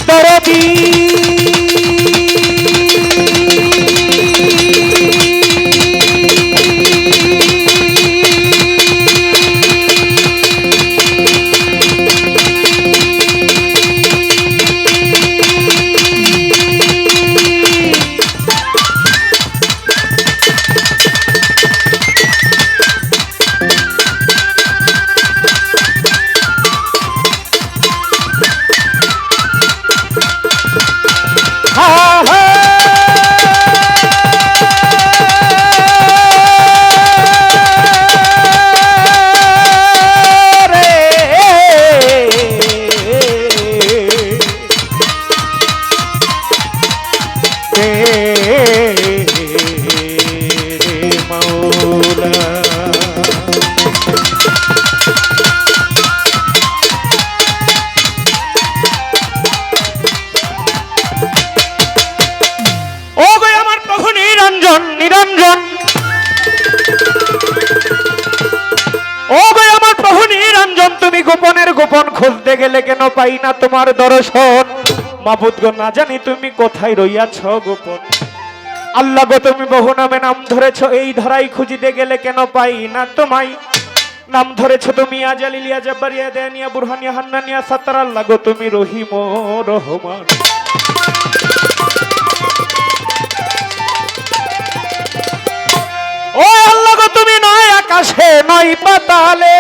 দরদি গোপনের গোপন খুঁজতে গেলে কেন পাই না তোমার দর্শন মাবুদ গো না জানি তুমি কোথায় রইয়াছ গোপন আল্লাহ গো তুমি বহু নামে নাম ধরেছ এই ধরাই খুঁজিতে গেলে কেন পাই না তোমায় নাম ধরেছ তুমি আজালিলিয়া জব্বারিয়া দেয়ানিয়া বুরহানিয়া হান্নানিয়া সাত্তার আল্লাহ গো তুমি রহিম ও রহমান ও আল্লাহ গো তুমি নয় আকাশে নয় পাতালে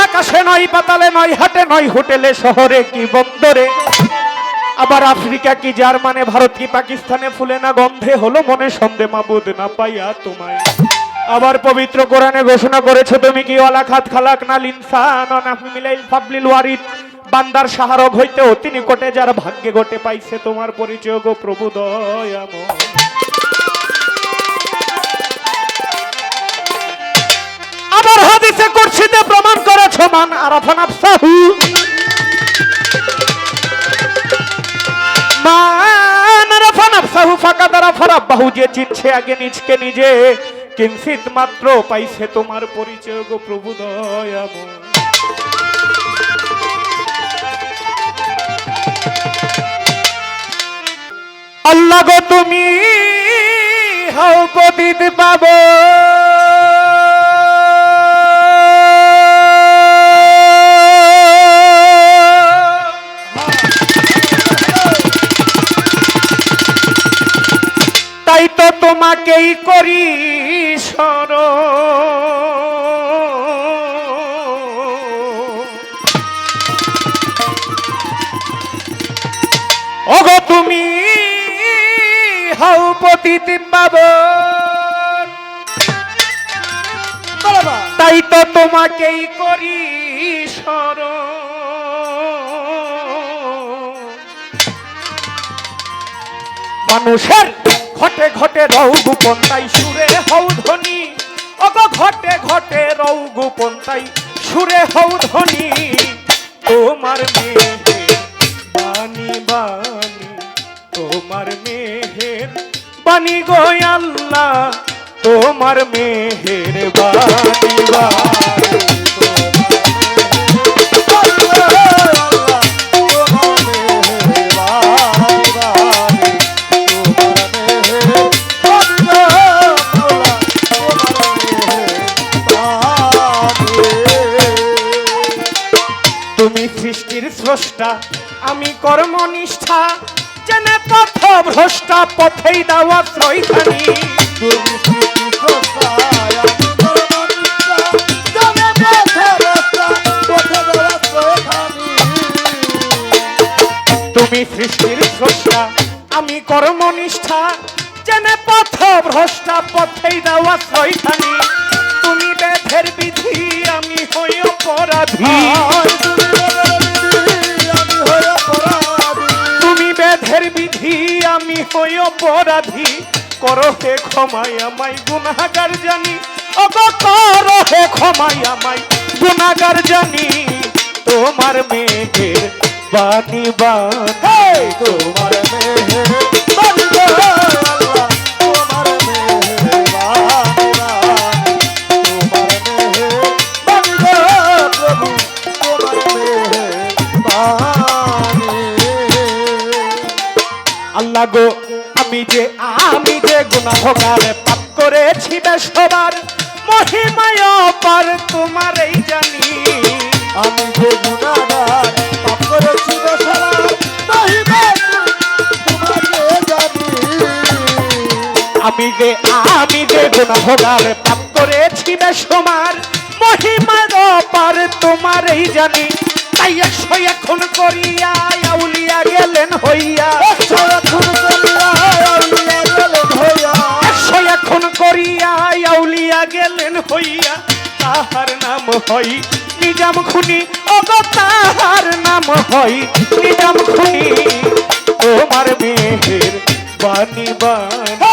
আকাশে নয় পাতালে নয় হাটে নয় হোটেলে শহরে কি বন্দরে আবার আফ্রিকা কি জার্মানে ভারত কি পাকিস্তানে ফুলে না গন্ধে হলো মনে সন্দেহ মাবুদ না পাইয়া তোমায় আবার পবিত্র কোরআনে ঘোষণা করেছো তুমি কি ওয়ালা খাত খালাক নাল ইনসান নাফি মিলাইল ফাবলিল ওয়ারিদ বান্দার সাহারক হইতেও তিনি কোটে যার ভাগ্যে গোটে পাইছে তোমার পরিচয় গো প্রভু দয়াময় আবার হাদিসে কুরসিতে প্রমাণ করেছো মান আরাফা নাফসাহু মান আরাফা নাফসাহু ফাকাদ আরাফা রাব্বাহু যে চিনছে আগে নিজকে নিজে কিঞ্চিত মাত্র পাইছে তোমার পরিচয় গো প্রভু দয়াময় আল্লাহ গো তুমি হাও পতিত পাবো তাই তো তোমাকেই করি ওগো তুমি হাও পতিত পাবন তাই তো তোমাকেই করি মানুষের ঘটে ঘটে রৌ গোপন তাই সুরে হও ধ্বনি ওগো ঘটে ঘটে রৌ গোপন তাই সুরে হও ধ্বনি তোমার মেহের বাণী বাণী তোমার মেহের বাণী গো আল্লাহ তোমার মেহের বাণী বাণী স্রষ্টা আমি কর্মনিষ্ঠা জেনে পথ ভ্রষ্টা পথেই দাওয়া শ্রয়খানি তুমি সৃষ্টির স্রষ্টা আমি কর্মনিষ্ঠা জেনে পথ ভ্রষ্টা পথেই দাওয়া শ্রয়খানি তুমি বেদের বিধি আমি হই অপরাধী বেদের বিধি আমি হই অপরাধী করো হে ক্ষমায় আমায় গুনাহগার জানি ওগো করো হে ক্ষমায় আমায় গুনাহগার জানি তোমার মেহের বাণী বাণী তোমার মেহের বাণী আল্লাহ তোমার মেহের আমি যে গুনাহগার পাপ করেছি বেশবার মহিমায় অপার তোমারই জানি আমি যে গুনাহগার পাপ করেছি বেশবার মহিমায় তোমারে জানি আমি যে গুনাহগার পাপ করেছি বেশবার মহিমায় অপার তোমারই জানি তাই 100 এখন করিয়া আউলিয়া গেলেন হইয়া 100 এখন করিয়া আউলিয়া গেলেন হইয়া তাহার নাম হই নিজাম খুনি ওগো তাহার নাম হই নিজাম খুনি তোমার মেহের বাণী বাণী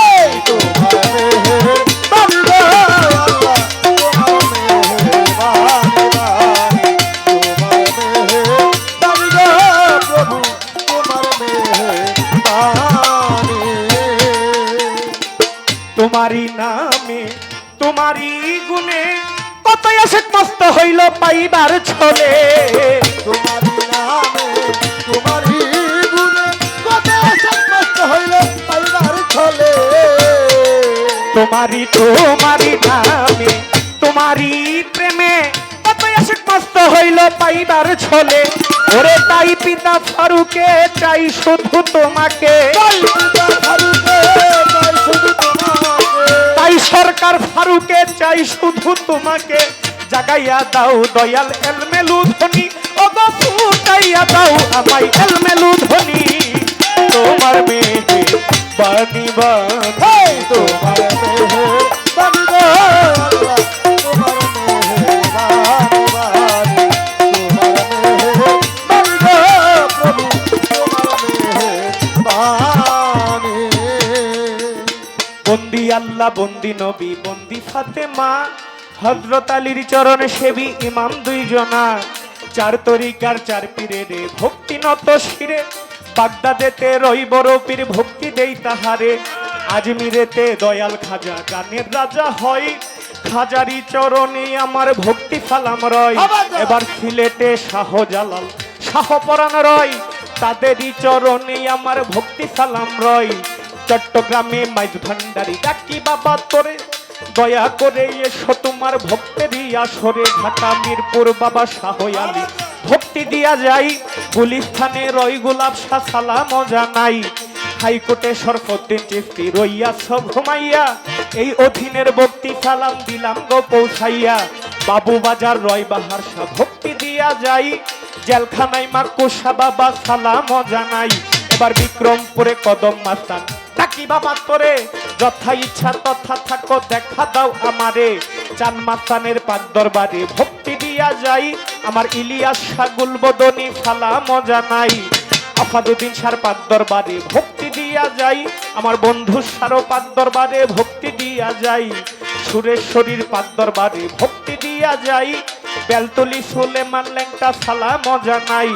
তোমার মেহের বাণী আল্লাহ তোমার মেহের বাণী তোমার মেহের বাণী প্রভু তোমার মেহের বাণী তোমারই নামে তোমারই গুণে কত আশেক মস্ত হইল পাইবার ছলে তোমারই নামে তোমারই গুণে কত সমস্ত হইল পাইবার ছলে তোমারই নামে তোমারই প্রেমে কত আশেক মস্ত হইল পাইবার ছলে ওরে তাই পিতা ফারুকে চাই শুধু তোমাকে তাই সরকার ফারুকে চাই শুধু তোমাকে জাগাইয়া দাও দয়াল এলমেলু ধনী ও ফুটাইয়া দাও আমায় এলমেলু ধনী তোমার মেহে বাণী বাণী তোমার মেহের বাণী আল্লাহ তোমার মেহের বাণী তোমার মেহের বাণী প্রভু তোমার মেহের বাণী বন্দি আল্লাহ বন্দি নবী বন্দি ফাতেমা হযরত আলীর চরণ সেবী ইমাম দুইজনা চার তরিকার চার পীরে রে ভক্তি নত শিরে বাগদাদেতে রই বড় পীর ভক্তি দেই তাহারে আজমিরেতে দয়াল খাজা গানের রাজা হয় খাজারি চরণে আমার ভক্তি ফালাম রয় এবার সিলেটে শাহজালাল শাহপরাণ রয় তাদেরই চরণে আমার ভক্তি সালাম রয় চট্টগ্রামে মাইজ ভান্ডারি ডাকি বাবা তোরে দয়া করে এসো তোমার ভক্তেরই আসরে ঢাকা মিরপুর বাবা শাহ আলী ভক্তি দিয়া যাই গুলিস্থানে রই গোলাপ শাহ সালাম জানাই হাইকোর্টে শরফুদ্দিন চিশতি রইয়াছ ঘুমাইয়া এই অধীনের ভক্তি সালাম দিলাম গো পৌঁছাইয়া বাবু বাজার রয় বাহার শাহ ভক্তি দিয়া যাই জেলখানায় মা কোষা বাবা সালাম জানাই এবার বিক্রমপুরে কদম মাস্তান ডাকি বাবা তোরে যথা ইচ্ছা তথা থাকো দেখা দাও আমারে চান মাস্তানের পাক দরবারে ভক্তি দিয়া যাই আমার ইলিয়াস শাগুল বদনী সালাম জানাই আফাদুদ্দিন সার পাক দরবারে ভক্তি দিয়া যাই আমার বন্ধু সারো পাক দরবারে ভক্তি দিয়া যাই সুরেশ্বরীর পাক দরবারে ভক্তি দিয়া যাই বেলতলি সুলেমান লেংটা সালাম জানাই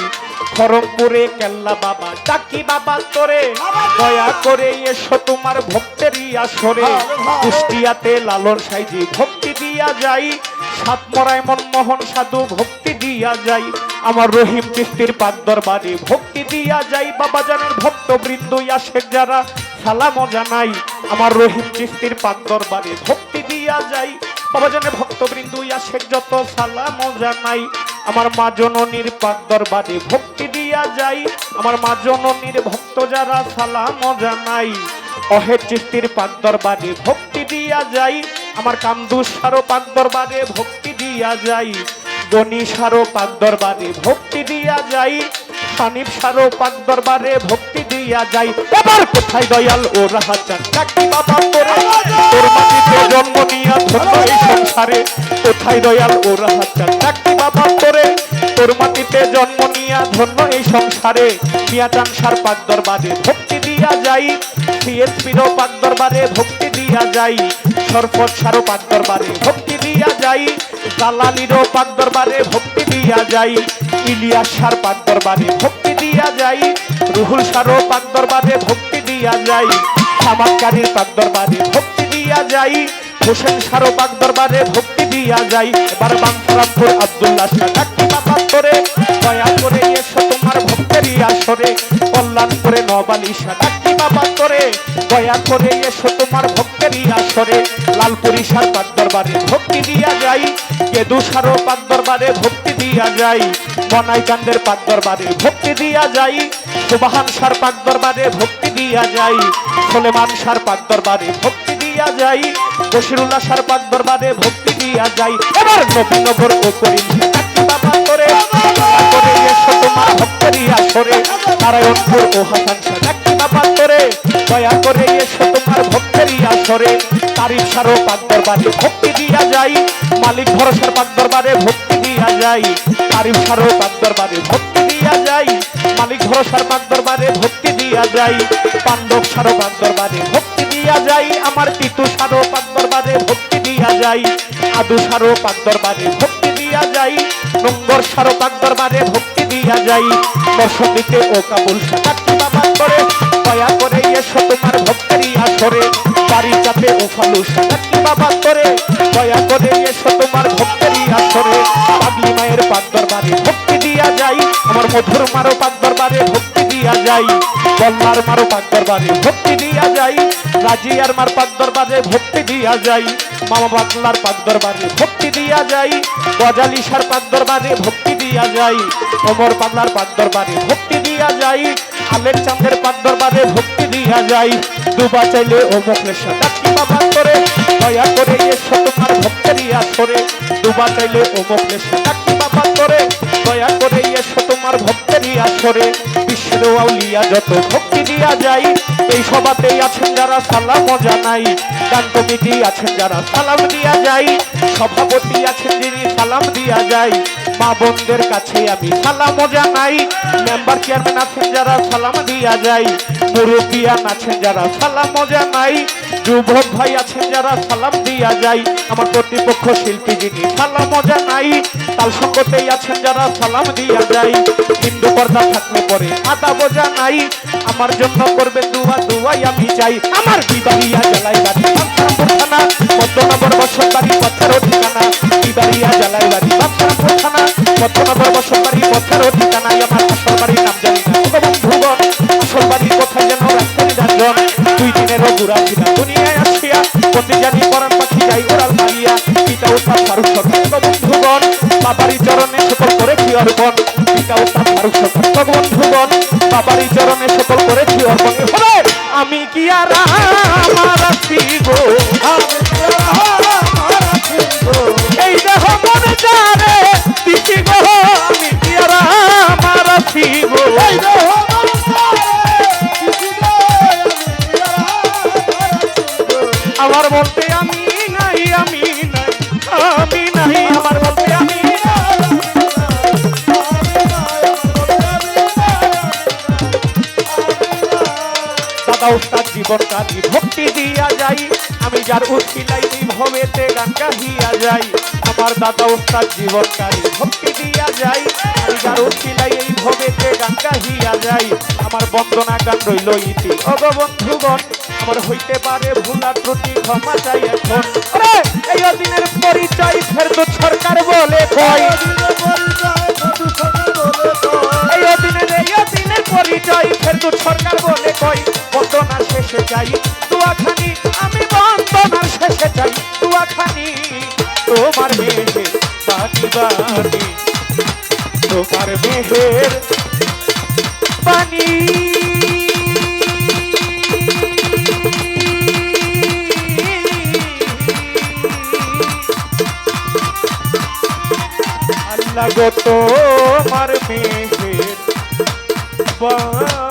খড়গপুরে কেল্লা বাবা ডাকি বাবা তোরে দয়া করে এসো তোমার ভক্তেরই আসরে কুষ্টিয়াতে লালন সাইজি ভক্তি দিয়া যাই সাতমরায় মনমোহন সাধু ভক্তি দিয়া যাই আমার রহিম চিস্তির পাক দরবারে ভক্তি দিয়া যাই বাবা জানের ভক্ত বৃন্দ আশেক যারা সালাম জানাই আমার রহিম চিস্তির পাক দরবারে ভক্তি দিয়া যাই বাবা জানের ভক্তবৃন্দ আশেক যত সালাম জানাই আমার মা জননীর পাক দরবারে ভক্তি দিয়া যাই আমার মা জননীর ভক্ত যারা সালাম জানাই অহেদ চিস্তির পাক দরবারে ভক্তি দিয়া যাই আমার কামদুস সারো পাক দরবারে ভক্তি দিয়া যাই গনি সারো পাক দরবারে ভক্তি দিয়া যাই হানিফ সারো পাক দরবারে ভক্তি দিয়া যাই এবার কোথায় দয়াল ও রাহাজান ডাকি বাবা তোরে তোর মাটিতে জন্ম নিয়া ধন্য এই সংসারে কোথায় দয়াল ও রাহাজান ডাকি বাবা তোরে তোর মাটিতে জন্ম নিয়া ধন্য এই সংসারে মিয়াজান সার পাক দরবারে ভক্তি দিয়া যাই সিএসপিরও পাক দরবারে ভক্তি দিয়া যাই সরফত সারো পাক দরবারে ভক্তি দিয়া যাই জালালিরও পাক দরবারে ভক্তি দিয়া যাই ইলিয়াস সার পাক দরবারে ভক্তি দিয়া যাই রুহুল সারো পাক দরবারে ভক্তি দিয়া যাই সামাদকারীর পাক দরবারে ভক্তি দিয়া যাই হোসেন সারো পাক দরবারে ভক্তি দিয়া যাই এবার বাঞ্ছারামপুর আব্দুল্লাহ শাহ ডাকি বাবা তোরে দয়া করে এসো তোমার ভক্তেরই আসরে কল্যাণ করে নবালিশা ডাকি বাবা তোরে, দয়া করে এসো তোমার ভক্তেরই আসরে। লালপুরিশার পাক দরবারে ভক্তি দিয়া যাই, কেদুসারও পাক দরবারে ভক্তি দিয়া যাই, বনাইকান্দের পাক দরবারে ভক্তি দিয়া যাই, সুবাহান সার পাক দরবারে ভক্তি দিয়া যাই, সুলেমান সার পাক দরবারে ভক্তি দিয়া যাই, বশিরুল্লাহ সার পাক দরবারে ভক্তি দিয়া যাই। এবার নবীনগর ও করিম ডাকি বাবা তোরে, দয়া করে এসো তোমার ভক্তেরই আসরে। নারায়ণপুর ও হাসান শাহ ডাকি বাবা তোরে, দয়া করে এসো তোমার ভক্তেরই আসরে। তারিফ সারও পাক দরবারে ভক্তি দিয়া যাই, মালিক ভরসার পাক দরবারে ভক্তি দিয়া যাই, তারিফ সারও পাক দরবারে ভক্তি দিয়া যাই, মালিক ভরসার পাক দরবারে ভক্তি দিয়া যাই, পাণ্ডব সারও পাক দরবারে ভক্তি দিয়া যাই, আমার পিতু সারও পাক দরবারে ভক্তি দিয়া যাই, আদু সারও পাক দরবারে ভক্তি দিয়া যাই, নম্বর সারও পাক দরবারে ভক্তি দিয়া যাই। দর্শনীতে ও কাবুল সাকাতি বাবা করে, দয়া করে এসো তোমার ভক্তেরই আসরে। বাড়িটাতে ও ফালু সাকাতি বাবা করে, দয়া করে এসো তোমার ভক্তেরই আসরে। পাগলি মায়ের পাক দরবারে ভক্তি দিয়া যাই, আমার মধুর মারো পাক দরবারে ভক্তি দিয়া যাই, বল্লার মারো পাক দরবারে ভক্তি দিয়া যাই, রাজিয়ার মার পাক দরবারে ভক্তি দিয়া যাই, মামা বাংলার পাক দরবারে ভক্তি দিয়া যাই, গজালিশার পাক দরবারে ভক্তি দিয়া যাই, ওমর পাগলার পাক দরবারে ভক্তি দিয়া যাই, আলের চাঁদের পাক দরবারে ভক্তি দিয়া যাই। দুবা চাইলে ও মোখলেশা ডাকি বাবা করে, দয়া করে এসো তোমার ভক্তেরই আসরে। দুবা চাইলে ও মোখলেশা ডাকি বাবা করে, দয়া করে এসো তোমার ভক্তেরই আসরে। বিশ্বের আউলিয়া যত ভক্তি দিয়া যাই, এই সভাতেই আছেন যারা সালাম জানাই, গান কমিটি আছেন যারা সালাম দিয়া যাই, সভাপতি আছেন যিনি সালাম দিয়া যাই, মা বোনদের কাছে আমি সালাম জানাই, মেম্বার চেয়ারম্যান আছেন যারা সালাম দিয়া যাই, মুরব্বিয়ান আছেন যারা সালাম জানাই, যুবক ভাই আছেন যারা সালাম দিয়া যাই, আমার প্রতিপক্ষ শিল্পী যিনি সালাম জানাই, তাল সঙ্গতেই আছেন যারা সালাম দিয়া যাই, হিন্দু পর্দা থাকলে পরে আদাব জানাই, আমার জন্য করবে দুয়া দুয়াই আমি চাই। আমার বিবাহিয়া জ্বালাই বাড়ি বাদশাহপুর থানা, মধ্যনগর বসতবাড়ি পথের ঠিকানা, বিবাহিয়া জ্বালাই বাড়ি বাদশাহপুর থানা, মধ্যনগর বসতবাড়ি পথের ঠিকানায়। আমার আসল বাড়ির নাম জানি না বন্ধুগণ, আসল বাড়ি কোথায় যেন রাস্তায় রাজন, 2 দিনেরও বুড়া ছিলাম দুনিয়ায় আসিয়া, বন্দি জানি পরাণ পাখি যাই ওরাল মারিয়া, পিতা উত্তাপ ফারুক সরকার বন্ধুগণ, বাবারই চরণে সকল করেছি অর্পণ, পিতা উত্তাপ ফারুক সরকার বন্ধুগণ, বাবারই চরণে সকল করেছি অর্পণ। হবে আমি কি আর আমার আছি গো, এই দেহ মনে যারে দিছি গো, আমি কি আর আমার আছি গো, আমার বলতে আমি নাই, আমি নাই, আমি নাই, আমার বলতে আমি দাদা উস্তাদ জীবন কাজী ভক্তি দিয়া যাই, আমি যার উঠিলাই ভবেতে গান গাহিয়া যাই, আমার দাদা উস্তাদ জীবন কাজী ভক্তি দিয়া যাই, আমি যার উঠিলাই এই ভবেতে গান গাহিয়া যাই, আমার বন্দনা গান রইল ইতি অগ বন্ধুগণ, আমার হইতে পারে ভুলা ত্রুটি ক্ষমা চাই এখন। এই অদিনের পরিচয় ফেরদৌস সরকার বলে কয়, এই অদিনের পরিচয় ফেরদৌস সরকার বলে কয়, বন্দনা শেষে চাই দুয়াখানি, আমি বন্দনা শেষে চাই দুয়াখানি, তোমার মেহের বাণী বাণী, তোমার মেহের বাণী। আল্লাহ গো তোমার মেহের বাণী।